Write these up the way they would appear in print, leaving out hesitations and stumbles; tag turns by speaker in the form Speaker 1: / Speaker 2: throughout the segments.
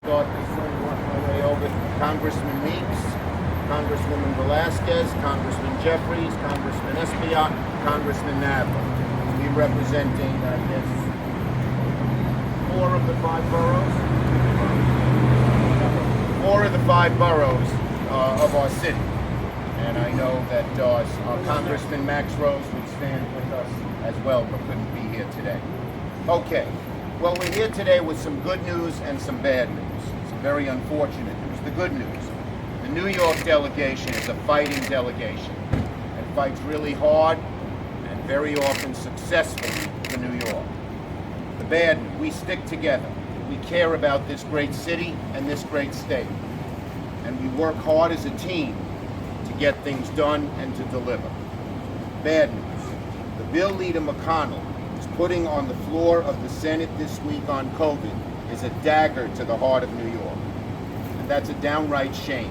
Speaker 1: Start this one, work my way over. Congressman Meeks, Congresswoman Velasquez, Congressman Jeffries, Congressman Espaillat, Congressman Nadler. We representing, I guess, 4 of the 5 boroughs. 4 of the 5 boroughs of our city. And I know that our Congressman Max Rose would stand with us as well, but couldn't be here today. Okay, well, we're here today with some good news and some bad news. Some very unfortunate news. The good news, the New York delegation is a fighting delegation and fights really hard and very often successfully for New York. The bad news, we stick together. We care about this great city and this great state. And we work hard as a team to get things done and to deliver. Bad news, the bill Leader McConnell is putting on the floor of the Senate this week on COVID is a dagger to the heart of New York. And that's a downright shame.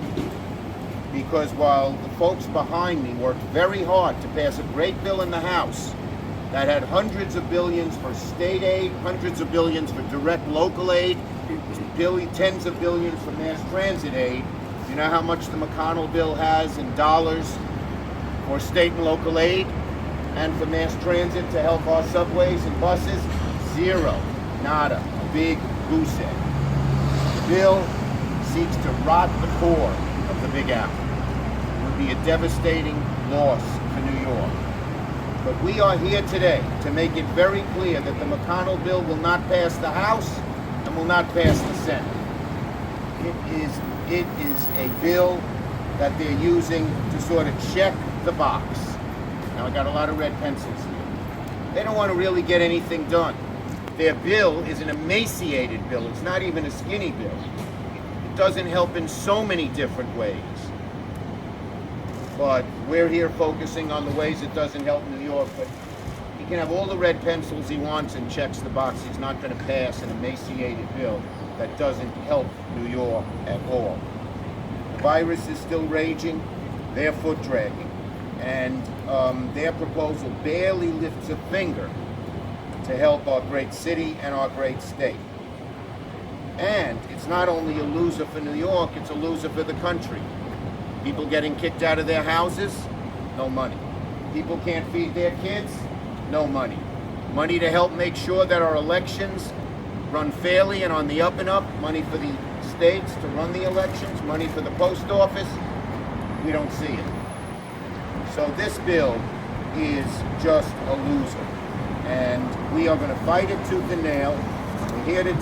Speaker 1: Because while the folks behind me worked very hard to pass a great bill in the House that had hundreds of billions for state aid, hundreds of billions for direct local aid, tens of billions for mass transit aid, you know how much the McConnell bill has in dollars for state and local aid and for mass transit to help our subways and buses? Zero. Nada. A big goose egg. The bill seeks to rot the core of the Big Apple. It would be a devastating loss for New York. But we are here today to make it very clear that the McConnell bill will not pass the House and will not pass the Senate. It is a bill that they're using to sort of check the box. Now, I got a lot of red pencils here. They don't want to really get anything done. Their bill is an emaciated bill. It's not even a skinny bill. It doesn't help in so many different ways. But we're here focusing on the ways it doesn't help New York. But he can have all the red pencils he wants and checks the box. He's not going to pass an emaciated bill that doesn't help New York at all. The virus is still raging. They're foot dragging. And their proposal barely lifts a finger to help our great city and our great state. And it's not only a loser for New York, it's a loser for the country. People getting kicked out of their houses, no money. People can't feed their kids, no money. Money to help make sure that our elections run fairly and on the up and up, money for the states to run the elections, money for the post office, we don't see it. So this bill is just a loser. And we are going to fight it tooth and nail. We're here to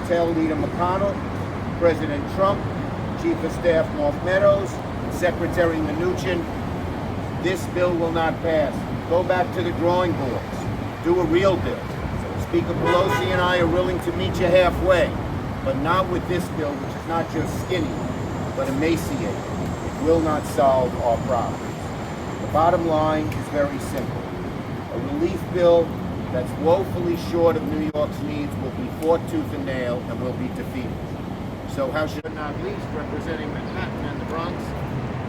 Speaker 1: tell Leader McConnell, President Trump, Chief of Staff Mark Meadows, Secretary Mnuchin, this bill will not pass. Go back to the drawing boards. Do a real bill. Speaker Pelosi and I are willing to meet you halfway, but not with this bill, which is not just skinny, but emaciated. It will not solve our problems. The bottom line is very simple. A relief bill that's woefully short of New York's needs will be fought tooth and nail and will be defeated. So how should not least, representing Manhattan and the Bronx,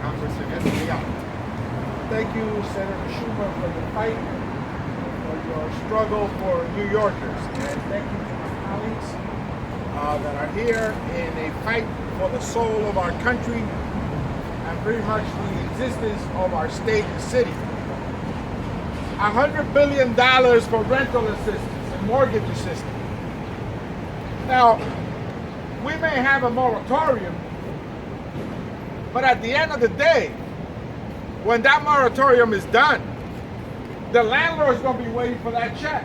Speaker 1: Congressman Espaillat.
Speaker 2: Thank you, Senator Schumer, for the fight, for your struggle for New Yorkers. And thank you to my colleagues that are here in a fight for the soul of our country and pretty much the existence of our state and city. $100 billion for rental assistance and mortgage assistance. Now, we may have a moratorium, but at the end of the day, when that moratorium is done, the landlord's going to be waiting for that check.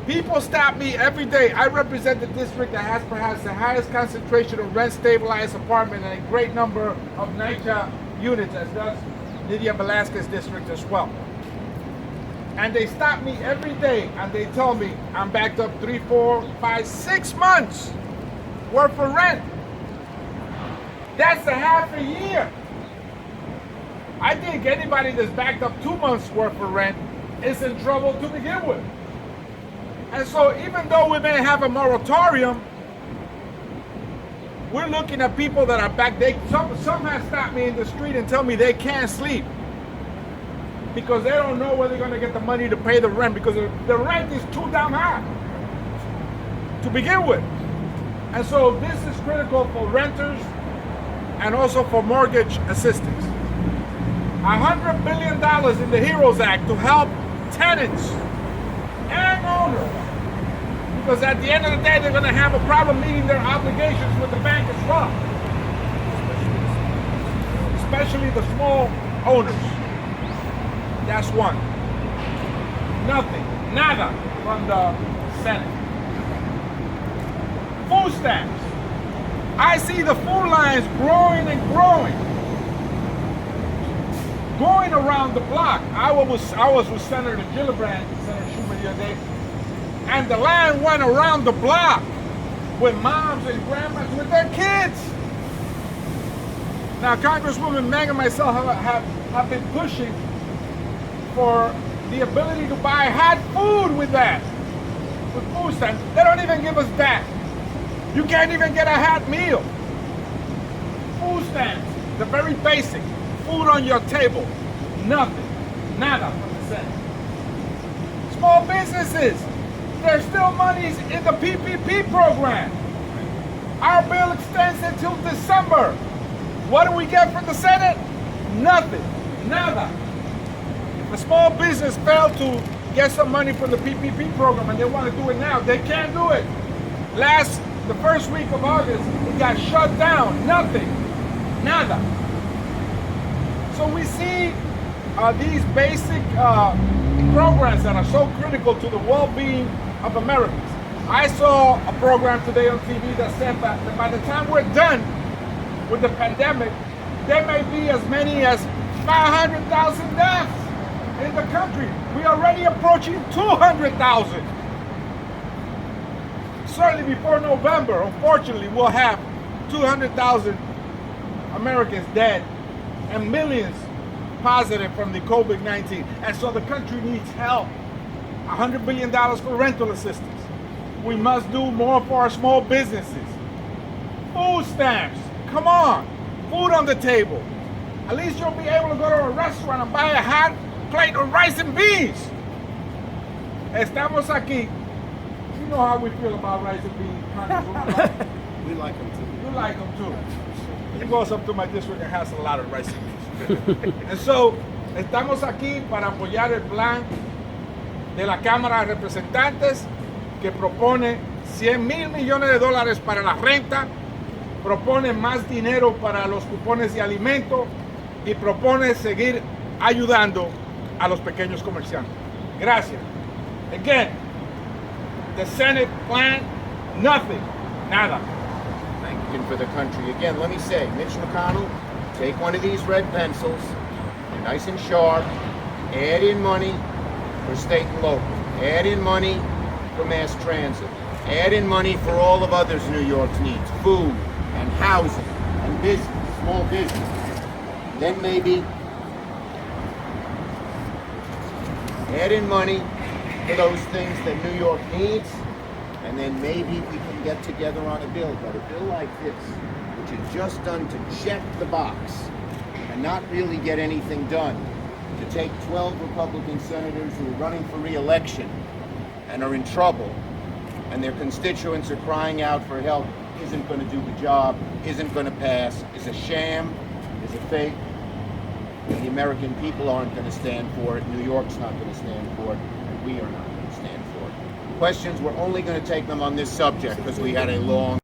Speaker 2: People stop me every day. I represent the district that has perhaps the highest concentration of rent-stabilized apartments and a great number of NYCHA units, as does Nydia Velasquez district as well. And they stop me every day and they tell me I'm backed up 3, 4, 5, 6 months worth of rent. That's a half a year. I think anybody that's backed up 2 months worth of rent is in trouble to begin with. And so even though we may have a moratorium, we're looking at people that are back. Some have stopped me in the street and tell me they can't sleep because they don't know where they're going to get the money to pay the rent because the rent is too damn high to begin with. And so this is critical for renters and also for mortgage assistance. $100 billion in the HEROES Act to help tenants and owners. Because at the end of the day, they're going to have a problem meeting their obligations with the bank as well. Especially the small owners. That's one. Nothing, nada from the Senate. Food stamps. I see the food lines growing and growing. Going around the block. I was with Senator Gillibrand, Senator Schumer the other day, and the line went around the block with moms and grandmas with their kids. Now, Congresswoman Meg and myself have been pushing for the ability to buy hot food with that, with food stamps. They don't even give us that. You can't even get a hot meal. Food stamps, the very basic. Food on your table. Nothing. Nada from the Senate. Small businesses. There's still monies in the PPP program. Our bill extends until December. What do we get from the Senate? Nothing. Nada. If a small business failed to get some money from the PPP program and they want to do it now, they can't do it. The first week of August, it got shut down. Nothing. Nada. So we see these basic programs that are so critical to the well-being of Americans. I saw a program today on TV that said that by the time we're done with the pandemic, there may be as many as 500,000 deaths in the country. We're already approaching 200,000. Certainly before November, unfortunately, we'll have 200,000 Americans dead and millions positive from the COVID-19. And so the country needs help. $100 billion for rental assistance. We must do more for our small businesses. Food stamps. Come on. Food on the table. At least you'll be able to go to a restaurant and buy a hot plate of rice and beans. Estamos aquí. You know how we feel about rice and beans.
Speaker 1: We like them too.
Speaker 2: You like them too. He goes up to my district and has a lot of rice and beans. And so, estamos aquí para apoyar el plan de la Cámara de Representantes que propone $100,000 millones para la renta, propone más dinero para los cupones de alimentos y propone seguir ayudando a los pequeños comerciantes. Gracias. Again, the Senate plan, nothing, nada.
Speaker 1: Thank you for the country. Again, let me say, Mitch McConnell, take one of these red pencils, they're nice and sharp, add in money for state and local, add in money for mass transit, add in money for all of others New York's needs, food and housing and business, small business. Then maybe add in money for those things that New York needs, and then maybe we can get together on a bill. But a bill like this, which is just done to check the box and not really get anything done, to take 12 Republican senators who are running for re-election and are in trouble, and their constituents are crying out for help, isn't going to do the job, isn't going to pass, is a sham, is a fake. The American people aren't going to stand for it, New York's not going to stand for it, and we are not going to stand for it. Questions, we're only going to take them on this subject because we had a long